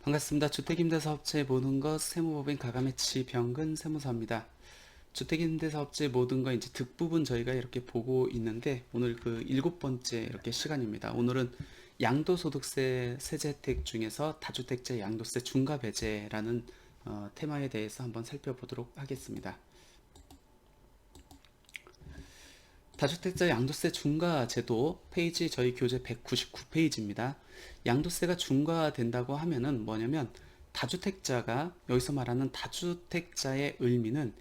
반갑습니다. 주택임대사업체의 모든 것 세무법인 가가매치 병근 세무사입니다. 주택임대사업체의 모든 것 이제 뒷부분 저희가 이렇게 보고 있는데 오늘 그 7번째 이렇게 시간입니다. 오늘은 양도소득세 세제 혜택 중에서 다주택자 양도세 중과 배제라는 테마에 대해서 한번 살펴보도록 하겠습니다. 다주택자 양도세 중과 제도 페이지 저희 교재 199페이지입니다. 양도세가 중과된다고 하면은 뭐냐면 다주택자가 여기서 말하는 다주택자의 의미는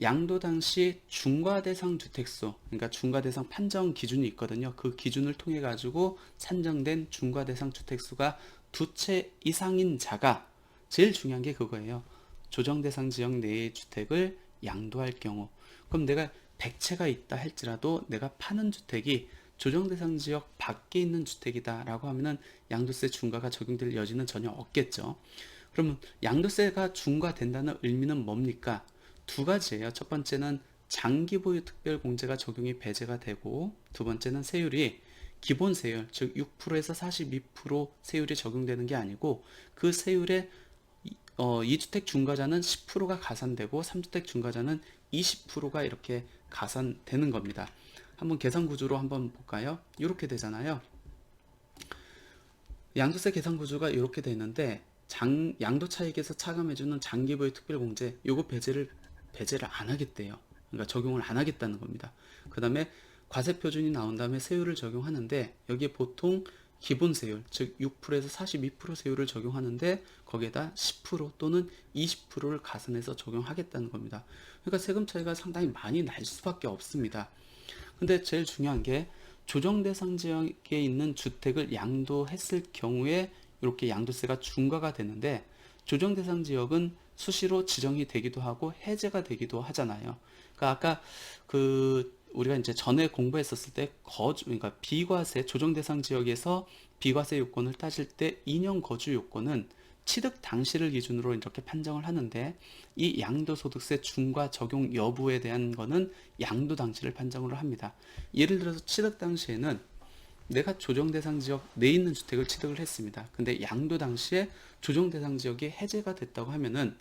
양도 당시 중과 대상 주택수, 그러니까 중과 대상 판정 기준이 있거든요. 그 기준을 통해 가지고 산정된 중과 대상 주택수가 두 채 이상인 자가 제일 중요한 게 그거예요. 조정 대상 지역 내의 주택을 양도할 경우. 그럼 내가 100채가 있다 할지라도 내가 파는 주택이 조정 대상 지역 밖에 있는 주택이다 라고 하면은 양도세 중과가 적용될 여지는 전혀 없겠죠. 그러면 양도세가 중과된다는 의미는 뭡니까? 두 가지예요. 첫 번째는 장기 보유 특별 공제가 적용이 배제가 되고, 두 번째는 세율이 기본 세율, 즉 6%에서 42% 세율이 적용되는 게 아니고 그 세율에 2주택 중과자는 10%가 가산되고 3주택 중과자는 20%가 이렇게 가산되는 겁니다. 한번 계산 구조로 한번 볼까요? 이렇게 되잖아요. 양도세 계산 구조가 이렇게 되는데 양도 차익에서 차감해주는 장기보유 특별공제 요거 배제를 안 하겠대요. 그러니까 적용을 안 하겠다는 겁니다. 그 다음에 과세 표준이 나온 다음에 세율을 적용하는데 여기에 보통 기본 세율 즉 6%에서 42% 세율을 적용하는데 거기에다 10% 또는 20%를 가산해서 적용하겠다는 겁니다. 그러니까 세금 차이가 상당히 많이 날 수밖에 없습니다. 근데 제일 중요한 게 조정 대상 지역에 있는 주택을 양도했을 경우에 이렇게 양도세가 중과가 되는데 조정 대상 지역은 수시로 지정이 되기도 하고 해제가 되기도 하잖아요. 그러니까 아까 우리가 이제 전에 공부했었을 때 그러니까 비과세 조정 대상 지역에서 비과세 요건을 따질 때 2년 거주 요건은 취득 당시를 기준으로 이렇게 판정을 하는데 이 양도소득세 중과 적용 여부에 대한 거는 양도 당시를 판정을 합니다. 예를 들어서 취득 당시에는 내가 조정 대상 지역 내에 있는 주택을 취득을 했습니다. 근데 양도 당시에 조정 대상 지역이 해제가 됐다고 하면은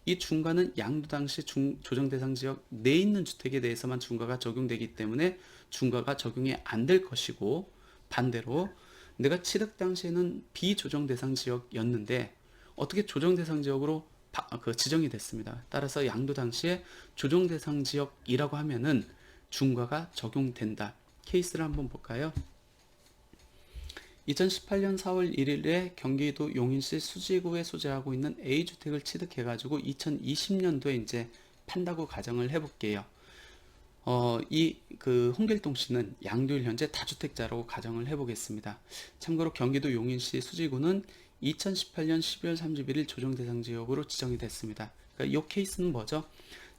이 중과는 양도 당시 조정 대상 지역 내에 있는 주택에 대해서만 중과가 적용되기 때문에 중과가 적용이 안 될 것이고, 반대로 내가 취득 당시에는 비조정 대상 지역이었는데 어떻게 조정 대상 지역으로 지정이 됐습니다. 따라서 양도 당시에 조정 대상 지역이라고 하면은 중과가 적용된다. 케이스를 한번 볼까요? 2018년 4월 1일에 경기도 용인시 수지구에 소재하고 있는 A주택을 취득해가지고 2020년도에 이제 판다고 가정을 해볼게요. 홍길동 씨는 양도일 현재 다주택자라고 가정을 해보겠습니다. 참고로 경기도 용인시 수지구는 2018년 12월 31일 조정대상지역으로 지정이 됐습니다. 그러니까 이 케이스는 뭐죠?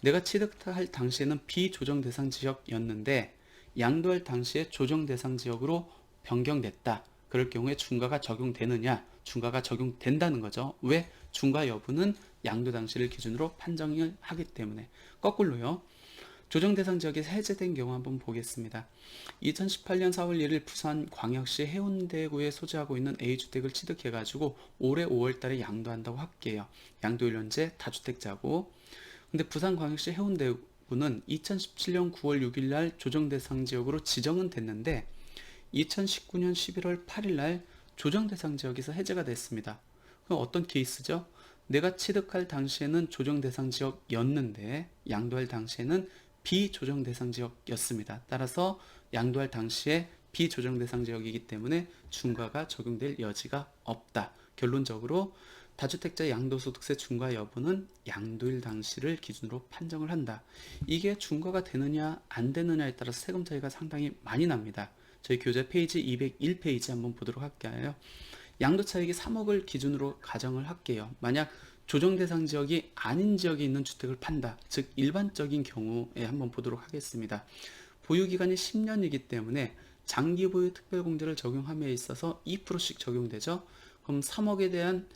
내가 취득할 당시에는 비조정대상지역이었는데 양도할 당시에 조정대상지역으로 변경됐다. 그럴 경우에 중과가 적용되느냐? 중과가 적용된다는 거죠. 왜? 중과 여부는 양도 당시를 기준으로 판정을 하기 때문에. 거꾸로요. 조정 대상 지역이 해제된 경우 한번 보겠습니다. 2018년 4월 1일 부산 광역시 해운대구에 소재하고 있는 A주택을 취득해가지고 올해 5월 달에 양도한다고 할게요. 양도일 현재 다주택자고. 근데 부산 광역시 해운대구는 2017년 9월 6일 날 조정 대상 지역으로 지정은 됐는데 2019년 11월 8일 날 조정 대상 지역에서 해제가 됐습니다. 그럼 어떤 케이스죠? 내가 취득할 당시에는 조정 대상 지역이었는데 양도할 당시에는 비조정 대상 지역이었습니다. 따라서 양도할 당시에 비조정 대상 지역이기 때문에 중과가 적용될 여지가 없다. 결론적으로 다주택자 양도소득세 중과 여부는 양도일 당시를 기준으로 판정을 한다. 이게 중과가 되느냐 안 되느냐에 따라서 세금 차이가 상당히 많이 납니다. 저희 교재 페이지 201페이지 한번 보도록 할게요. 양도 차익이 3억을 기준으로 가정을 할게요. 만약 조정 대상 지역이 아닌 지역에 있는 주택을 판다. 즉 일반적인 경우에 한번 보도록 하겠습니다. 보유 기간이 10년이기 때문에 장기 보유 특별 공제를 적용함에 있어서 2%씩 적용되죠. 그럼 3억에 대한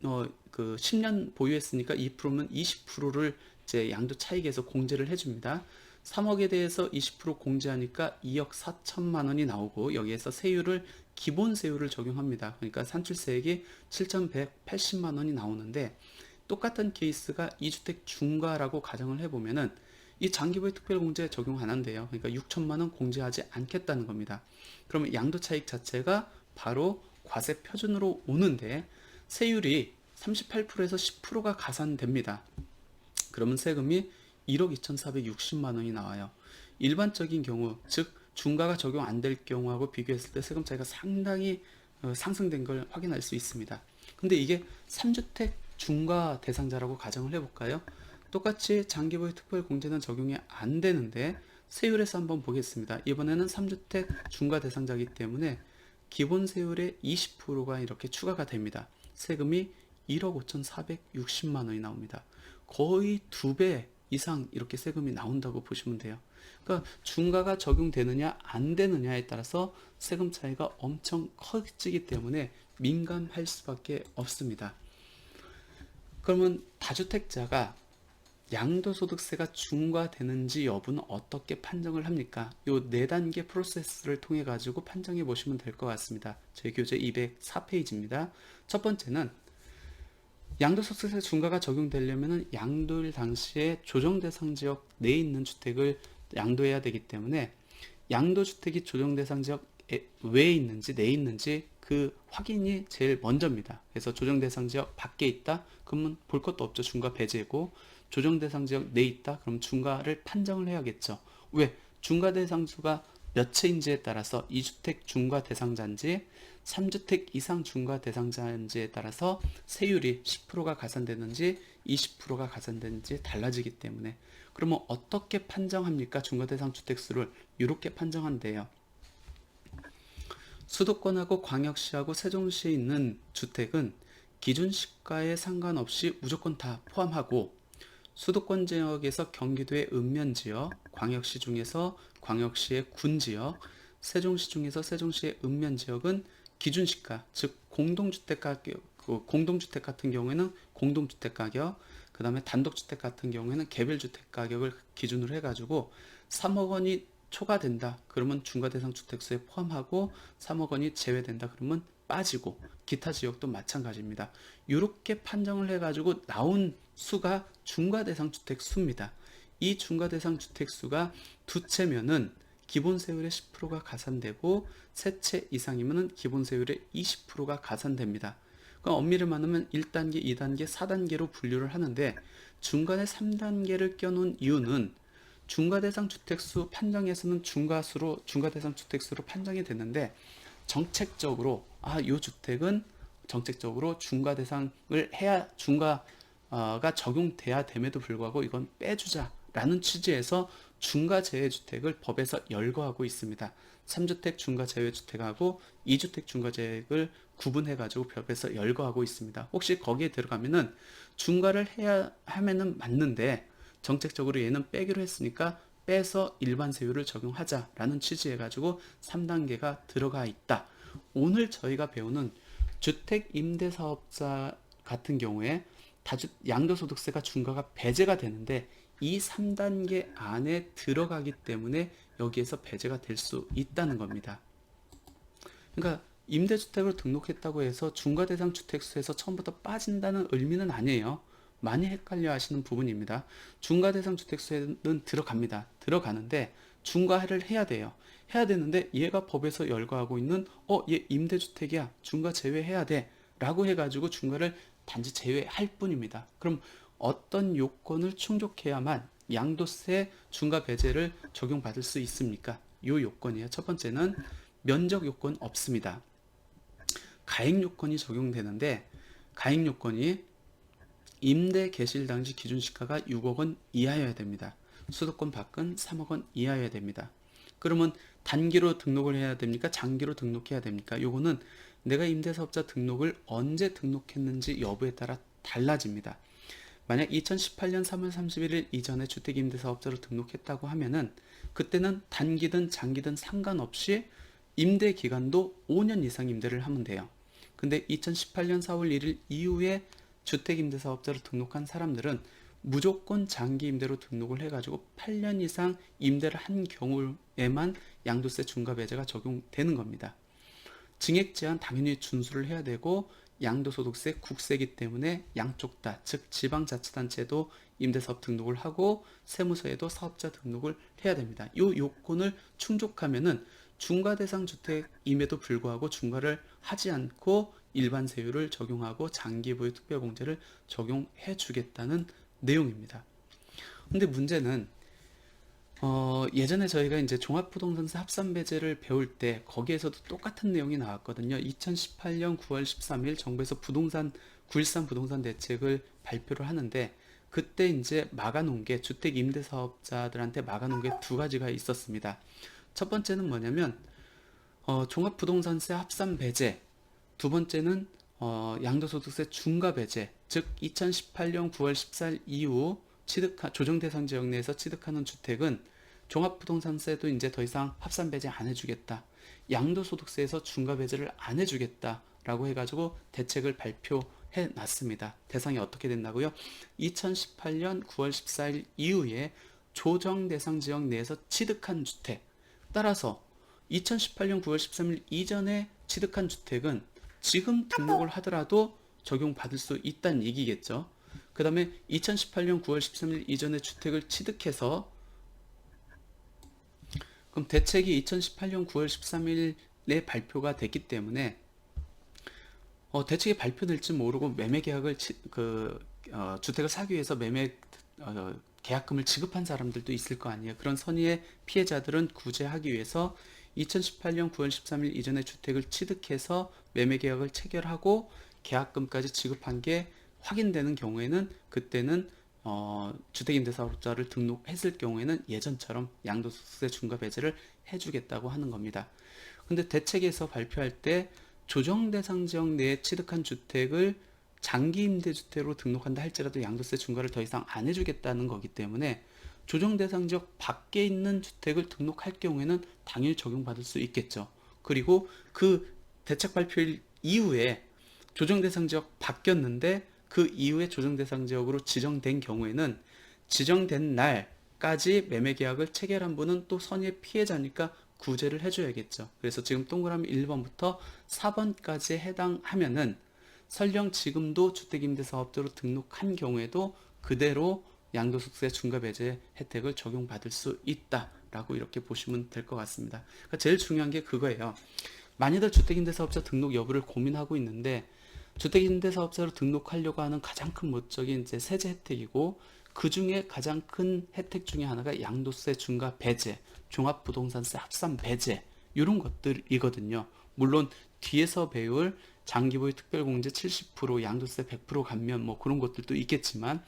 10년 보유했으니까 2%면 20%를 이제 양도 차익에서 공제를 해줍니다. 3억에 대해서 20% 공제하니까 2억 4천만 원이 나오고 여기에서 세율을 기본 세율을 적용합니다. 그러니까 산출세액이 7,180만 원이 나오는데 똑같은 케이스가 2주택 중과라고 가정을 해보면은 이 장기부의 특별공제 적용 안 한대요. 그러니까 6천만 원 공제하지 않겠다는 겁니다. 그러면 양도 차익 자체가 바로 과세 표준으로 오는데 세율이 38%에서 10%가 가산됩니다. 그러면 세금이 1억 2,460만 원이 나와요. 일반적인 경우, 즉 중과가 적용 안 될 경우하고 비교했을 때 세금 차이가 상당히 상승된 걸 확인할 수 있습니다. 근데 이게 3주택 중과 대상자라고 가정을 해볼까요? 똑같이 장기보유 특별공제는 적용이 안 되는데 세율에서 한번 보겠습니다. 이번에는 3주택 중과 대상자이기 때문에 기본 세율의 20%가 이렇게 추가가 됩니다. 세금이 1억 5,460만 원이 나옵니다. 거의 2배 이상 이렇게 세금이 나온다고 보시면 돼요. 그러니까 중과가 적용되느냐 안 되느냐에 따라서 세금 차이가 엄청 커지기 때문에 민감할 수밖에 없습니다. 그러면 다주택자가 양도소득세가 중과되는지 여부는 어떻게 판정을 합니까? 요 4단계 프로세스를 통해 가지고 판정해 보시면 될 것 같습니다. 제 교재 204페이지입니다. 첫 번째는 양도소득세 중과가 적용되려면 양도일 당시에 조정대상 지역 내에 있는 주택을 양도해야 되기 때문에 양도주택이 조정대상 지역 외에 있는지 내에 있는지 그 확인이 제일 먼저입니다. 그래서 조정대상 지역 밖에 있다? 그러면 볼 것도 없죠. 중과 배제고 조정대상 지역 내에 있다? 그럼 중과를 판정을 해야겠죠. 왜? 중과 대상수가 몇 채인지에 따라서 2주택 중과 대상자인지 3주택 이상 중과 대상자인지에 따라서 세율이 10%가 가산되는지 20%가 가산되는지 달라지기 때문에 그러면 어떻게 판정합니까? 중과 대상 주택수를 이렇게 판정한대요. 수도권하고 광역시하고 세종시에 있는 주택은 기준 시가에 상관없이 무조건 다 포함하고 수도권 지역에서 경기도의 읍면지역, 광역시 중에서 광역시의 군지역, 세종시 중에서 세종시의 읍면지역은 기준시가, 즉 공동주택 가격, 공동주택 같은 경우에는 공동주택 가격, 그 다음에 단독주택 같은 경우에는 개별주택 가격을 기준으로 해가지고 3억 원이 초과된다. 그러면 중과대상 주택수에 포함하고 3억 원이 제외된다. 그러면 빠지고 기타 지역도 마찬가지입니다. 이렇게 판정을 해가지고 나온 수가 중과대상 주택수입니다. 이 중과대상 주택수가 2채면은 기본세율의 10%가 가산되고 3채 이상이면은 기본세율의 20%가 가산됩니다. 그럼 엄밀히 말하면 1단계, 2단계, 4단계로 분류를 하는데 중간에 3단계를 껴놓은 이유는 중과대상 주택수 판정에서는 중과대상 주택수로 판정이 됐는데 정책적으로 이 주택은 정책적으로 중과대상을 해야 중과가 적용돼야 됨에도 불구하고 이건 빼주자라는 취지에서 중과제외주택을 법에서 열거하고 있습니다. 3주택 중과제외주택하고 2주택 중과제액을 구분해가지고 법에서 열거하고 있습니다. 혹시 거기에 들어가면은 중과를 해야 하면은 맞는데 정책적으로 얘는 빼기로 했으니까 빼서 일반 세율을 적용하자라는 취지해가지고 3단계가 들어가 있다. 오늘 저희가 배우는 주택 임대사업자 같은 경우에 양도소득세가 중과가 배제가 되는데 이 3단계 안에 들어가기 때문에 여기에서 배제가 될 수 있다는 겁니다. 그러니까 임대주택으로 등록했다고 해서 중과대상 주택수에서 처음부터 빠진다는 의미는 아니에요. 많이 헷갈려 하시는 부분입니다. 중과대상 주택수에는 들어갑니다. 들어가는데 중과를 해야 돼요. 해야 되는데 얘가 법에서 열거하고 있는 얘 임대주택이야. 중과 제외해야 돼. 라고 해가지고 중과를 단지 제외할 뿐입니다. 그럼 어떤 요건을 충족해야만 양도세 중과 배제를 적용받을 수 있습니까? 요 요건이에요. 첫 번째는 면적 요건 없습니다. 가액 요건이 적용되는데 가액 요건이 임대 개시일 당시 기준시가가 6억 원 이하여야 됩니다. 수도권 밖은 3억 원 이하여야 됩니다. 그러면 단기로 등록을 해야 됩니까? 장기로 등록해야 됩니까? 요거는 내가 임대사업자 등록을 언제 등록했는지 여부에 따라 달라집니다. 만약 2018년 3월 31일 이전에 주택임대사업자로 등록했다고 하면은 그때는 단기든 장기든 상관없이 임대 기간도 5년 이상 임대를 하면 돼요. 근데 2018년 4월 1일 이후에 주택임대사업자로 등록한 사람들은 무조건 장기 임대로 등록을 해가지고 8년 이상 임대를 한 경우에만 양도세 중과 배제가 적용되는 겁니다. 증액 제한 당연히 준수를 해야 되고 양도소득세 국세이기 때문에 양쪽 다, 즉 지방자치단체도 임대사업 등록을 하고 세무서에도 사업자 등록을 해야 됩니다. 이 요건을 충족하면은 중과 대상 주택임에도 불구하고 중과를 하지 않고 일반 세율을 적용하고 장기 보유 특별공제를 적용해 주겠다는 내용입니다. 근데 문제는 예전에 저희가 이제 종합부동산세 합산배제를 배울 때 거기에서도 똑같은 내용이 나왔거든요. 2018년 9월 13일 정부에서 9.13 부동산 대책을 발표를 하는데 그때 이제 막아놓은 게 주택 임대사업자들한테 막아놓은 게 두 가지가 있었습니다. 첫 번째는 뭐냐면 종합부동산세 합산배제, 두 번째는 양도소득세 중과배제, 즉 2018년 9월 14일 이후 조정대상 지역 내에서 취득하는 주택은 종합부동산세도 이제 더 이상 합산배제 안 해주겠다. 양도소득세에서 중과배제를 안 해주겠다라고 해가지고 대책을 발표해 놨습니다. 대상이 어떻게 된다고요? 2018년 9월 14일 이후에 조정대상 지역 내에서 취득한 주택. 따라서 2018년 9월 13일 이전에 취득한 주택은 지금 등록을 하더라도 적용받을 수 있다는 얘기겠죠. 그 다음에 2018년 9월 13일 이전에 주택을 취득해서 그럼 대책이 2018년 9월 13일에 발표가 됐기 때문에 대책이 발표될지 모르고 매매 계약을 주택을 사기 위해서 매매 계약금을 지급한 사람들도 있을 거 아니에요. 그런 선의의 피해자들은 구제하기 위해서 2018년 9월 13일 이전에 주택을 취득해서 매매 계약을 체결하고 계약금까지 지급한 게 확인되는 경우에는 그때는 주택임대사업자를 등록했을 경우에는 예전처럼 양도소득세 중과배제를 해주겠다고 하는 겁니다. 근데 대책에서 발표할 때 조정대상 지역 내에 취득한 주택을 장기임대주택으로 등록한다 할지라도 양도세 중과를 더 이상 안 해주겠다는 거기 때문에 조정대상 지역 밖에 있는 주택을 등록할 경우에는 당연히 적용받을 수 있겠죠. 그리고 그 대책 발표일 이후에 조정대상 지역 바뀌었는데 그 이후에 조정대상 지역으로 지정된 경우에는 지정된 날까지 매매계약을 체결한 분은 또 선의의 피해자니까 구제를 해줘야겠죠. 그래서 지금 동그라미 1번부터 4번까지 해당하면은 설령 지금도 주택임대사업자로 등록한 경우에도 그대로 양도소득세 중과배제 혜택을 적용받을 수 있다라고 이렇게 보시면 될 것 같습니다. 그러니까 제일 중요한 게 그거예요. 많이들 주택임대사업자 등록 여부를 고민하고 있는데 주택임대사업자로 등록하려고 하는 가장 큰 목적이 이제 세제 혜택이고 그 중에 가장 큰 혜택 중에 하나가 양도세 중과 배제, 종합부동산세 합산 배제 이런 것들이거든요. 물론 뒤에서 배울 장기보유 특별공제 70%, 양도세 100% 감면 뭐 그런 것들도 있겠지만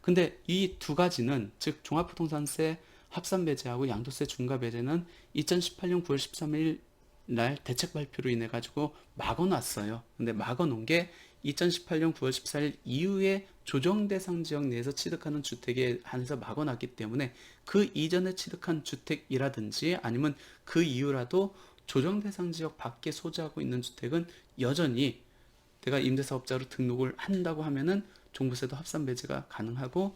근데 이 두 가지는 즉 종합부동산세 합산 배제하고 양도세 중과 배제는 2018년 9월 13일 날 대책 발표로 인해 가지고 막아놨어요. 근데 막아놓은 게 2018년 9월 14일 이후에 조정 대상 지역 내에서 취득하는 주택에 한해서 막아놨기 때문에 그 이전에 취득한 주택이라든지 아니면 그 이후라도 조정 대상 지역 밖에 소지하고 있는 주택은 여전히 내가 임대사업자로 등록을 한다고 하면은 종부세도 합산 배제가 가능하고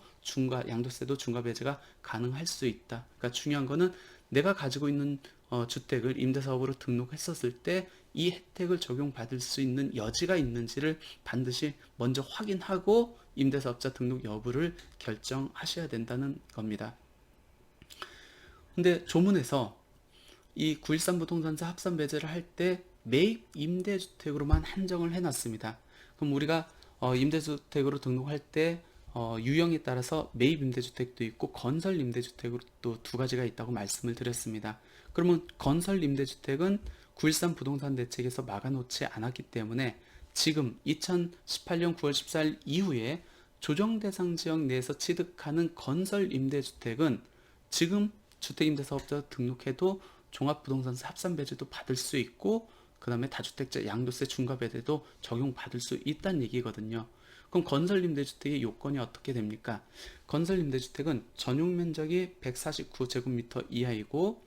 양도세도 중과 배제가 가능할 수 있다. 그러니까 중요한 거는 내가 가지고 있는 주택을 임대사업으로 등록했었을 때 이 혜택을 적용받을 수 있는 여지가 있는지를 반드시 먼저 확인하고 임대사업자 등록 여부를 결정하셔야 된다는 겁니다. 근데 조문에서 이 9.13 부동산세 합산 배제를 할 때 매입 임대주택으로만 한정을 해놨습니다. 그럼 우리가 임대주택으로 등록할 때 유형에 따라서 매입 임대주택도 있고 건설 임대주택으로 또 두 가지가 있다고 말씀을 드렸습니다. 그러면 건설 임대주택은 9.13 부동산 대책에서 막아놓지 않았기 때문에 지금 2018년 9월 14일 이후에 조정대상 지역 내에서 취득하는 건설 임대주택은 지금 주택임대사업자 등록해도 종합부동산세 합산배제도 받을 수 있고 그 다음에 다주택자 양도세 중과배제도 적용받을 수 있다는 얘기거든요. 그럼 건설임대주택의 요건이 어떻게 됩니까? 건설임대주택은 전용면적이 149제곱미터 이하이고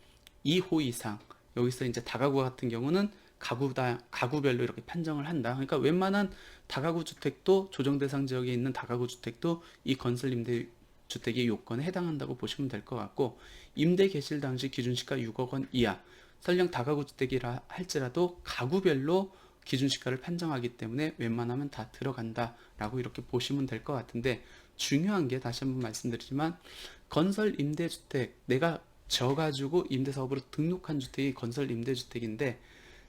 2호 이상 여기서 이제 다가구 같은 경우는 가구별로 이렇게 판정을 한다. 그러니까 웬만한 다가구 주택도 조정대상 지역에 있는 다가구 주택도 이 건설임대주택의 요건에 해당한다고 보시면 될 것 같고 임대 개실 당시 기준시가 6억 원 이하 설령 다가구주택이라 할지라도 가구별로 기준시가를 판정하기 때문에 웬만하면 다 들어간다라고 이렇게 보시면 될 것 같은데, 중요한 게 다시 한번 말씀드리지만 건설 임대주택, 내가 져가지고 임대사업으로 등록한 주택이 건설 임대주택인데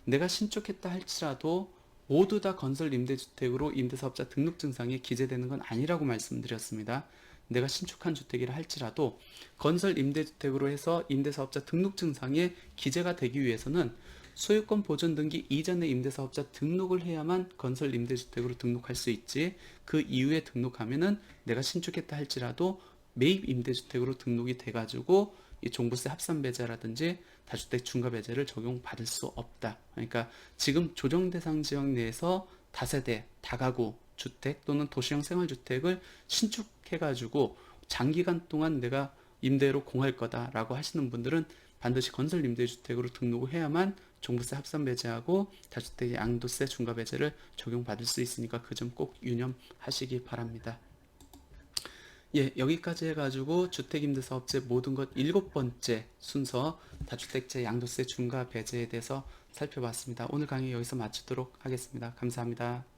내가 신축했다 할지라도 모두 다 건설 임대주택으로 임대사업자 등록증상에 기재되는 건 아니라고 말씀드렸습니다. 내가 신축한 주택이라 할지라도 건설 임대주택으로 해서 임대사업자 등록증상에 기재가 되기 위해서는 소유권 보존 등기 이전에 임대사업자 등록을 해야만 건설 임대주택으로 등록할 수 있지, 그 이후에 등록하면은 내가 신축했다 할지라도 매입 임대주택으로 등록이 돼가지고 이 종부세 합산배제라든지 다주택 중과배제를 적용받을 수 없다. 그러니까 지금 조정대상 지역 내에서 다세대, 다가구 주택 또는 도시형 생활주택을 신축해가지고 장기간 동안 내가 임대로 공할 거다라고 하시는 분들은 반드시 건설 임대주택으로 등록을 해야만 종부세 합산배제하고 다주택 양도세 중과배제를 적용받을 수 있으니까 그 점 꼭 유념하시기 바랍니다. 예, 여기까지 해가지고 주택임대사업제 모든 것 7번째 순서 다주택재 양도세 중과배제에 대해서 살펴봤습니다. 오늘 강의 여기서 마치도록 하겠습니다. 감사합니다.